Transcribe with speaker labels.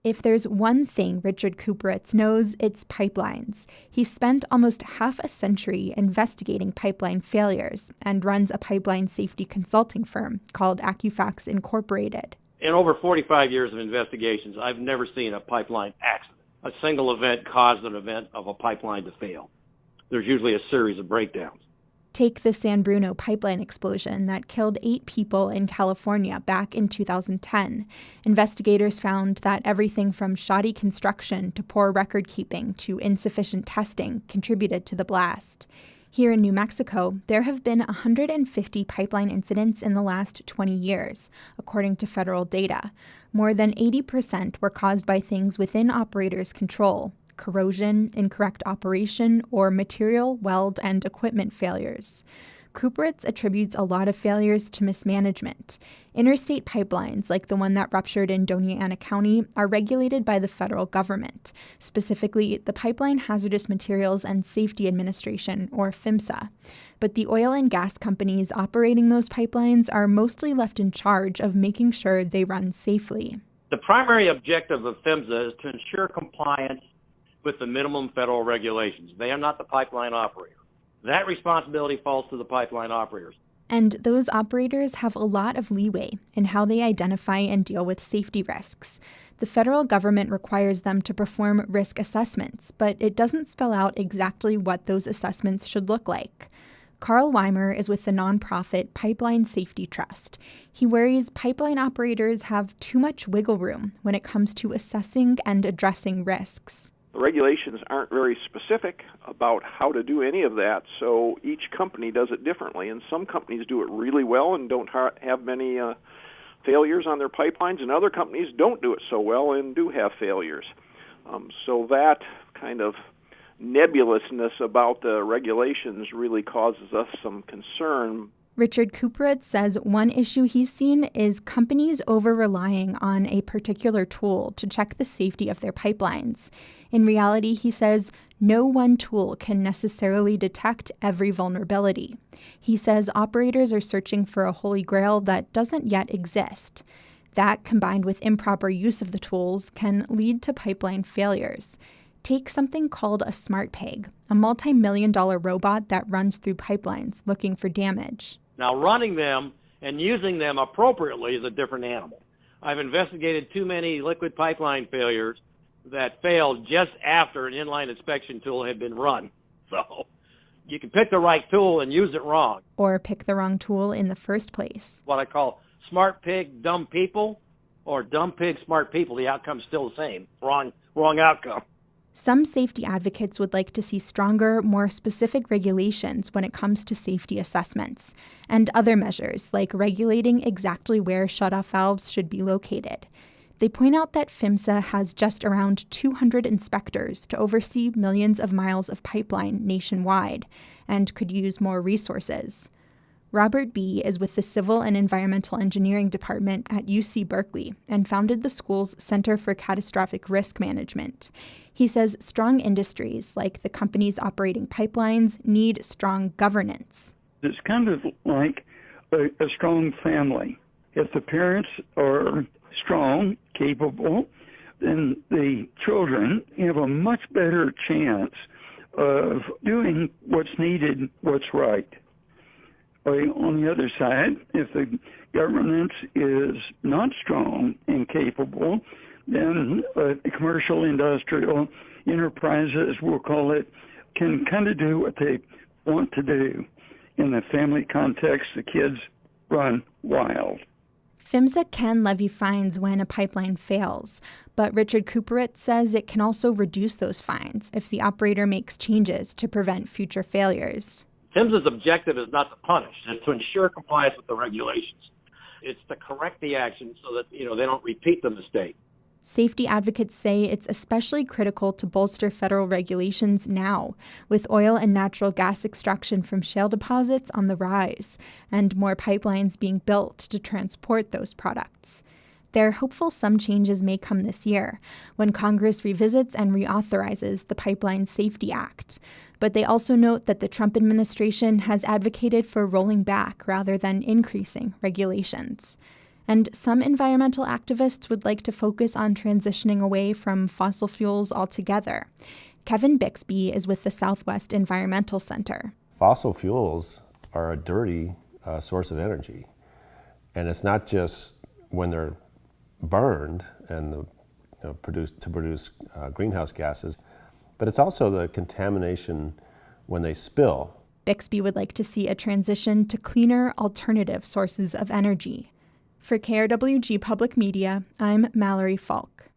Speaker 1: If there's one thing Richard Kupferitz knows, it's pipelines. He spent almost half a century investigating pipeline failures and runs a pipeline safety consulting firm called Accufax Incorporated.
Speaker 2: In over 45 years of investigations, I've never seen a pipeline accident. A single event caused an event of a pipeline to fail. There's usually a series of breakdowns.
Speaker 1: Take the San Bruno pipeline explosion that killed 8 people in California back in 2010. Investigators found that everything from shoddy construction to poor record keeping to insufficient testing contributed to the blast. Here in New Mexico, there have been 150 pipeline incidents in the last 20 years, according to federal data. More than 80% were caused by things within operators' control: corrosion, incorrect operation, or material, weld, and equipment failures. Kupferitz attributes a lot of failures to mismanagement. Interstate pipelines, like the one that ruptured in Doña Ana County, are regulated by the federal government, specifically the Pipeline Hazardous Materials and Safety Administration, or PHMSA. But the oil and gas companies operating those pipelines are mostly left in charge of making sure they run safely.
Speaker 2: The primary objective of PHMSA is to ensure compliance with the minimum federal regulations. They are not the pipeline operator. That responsibility falls to the pipeline operators.
Speaker 1: And those operators have a lot of leeway in how they identify and deal with safety risks. The federal government requires them to perform risk assessments, but it doesn't spell out exactly what those assessments should look like. Carl Weimer is with the nonprofit Pipeline Safety Trust. He worries pipeline operators have too much wiggle room when it comes to assessing and addressing risks.
Speaker 3: The regulations aren't very specific about how to do any of that, so each company does it differently. And some companies do it really well and don't have many failures on their pipelines, and other companies don't do it so well and do have failures. So that kind of nebulousness about the regulations really causes us some concern.
Speaker 1: Richard Kupferitz says one issue he's seen is companies over-relying on a particular tool to check the safety of their pipelines. In reality, he says, no one tool can necessarily detect every vulnerability. He says operators are searching for a holy grail that doesn't yet exist. That, combined with improper use of the tools, can lead to pipeline failures. Take something called a SmartPeg, a multi-million-dollar robot that runs through pipelines looking for damage.
Speaker 2: Now, running them and using them appropriately is a different animal. I've investigated too many liquid pipeline failures that failed just after an inline inspection tool had been run. So you can pick the right tool and use it wrong.
Speaker 1: Or pick the wrong tool in the first place.
Speaker 2: What I call smart pig, dumb people, or dumb pig, smart people. The outcome's still the same. Wrong outcome.
Speaker 1: Some safety advocates would like to see stronger, more specific regulations when it comes to safety assessments, and other measures like regulating exactly where shutoff valves should be located. They point out that PHMSA has just around 200 inspectors to oversee millions of miles of pipeline nationwide, and could use more resources. Robert B. is with the Civil and Environmental Engineering Department at UC Berkeley and founded the school's Center for Catastrophic Risk Management. He says strong industries, like the companies operating pipelines, need strong governance.
Speaker 4: It's kind of like a strong family. If the parents are strong, capable, then the children have a much better chance of doing what's needed, what's right. On the other side, if the government is not strong and capable, then commercial industrial enterprises, we'll call it, can kind of do what they want to do. In the family context, the kids run wild.
Speaker 1: PHMSA can levy fines when a pipeline fails, but Richard Kupferitz says it can also reduce those fines if the operator makes changes to prevent future failures.
Speaker 2: PHMSA's objective is not to punish, it's to ensure compliance with the regulations. It's to correct the action so that, they don't repeat the mistake.
Speaker 1: Safety advocates say it's especially critical to bolster federal regulations now, with oil and natural gas extraction from shale deposits on the rise, and more pipelines being built to transport those products. They're hopeful some changes may come this year, when Congress revisits and reauthorizes the Pipeline Safety Act. But they also note that the Trump administration has advocated for rolling back rather than increasing regulations. And some environmental activists would like to focus on transitioning away from fossil fuels altogether. Kevin Bixby is with the Southwest Environmental Center.
Speaker 5: Fossil fuels are a dirty source of energy. And it's not just when they're burned and produce greenhouse gases, but it's also the contamination when they spill.
Speaker 1: Bixby would like to see a transition to cleaner alternative sources of energy. For KRWG Public Media, I'm Mallory Falk.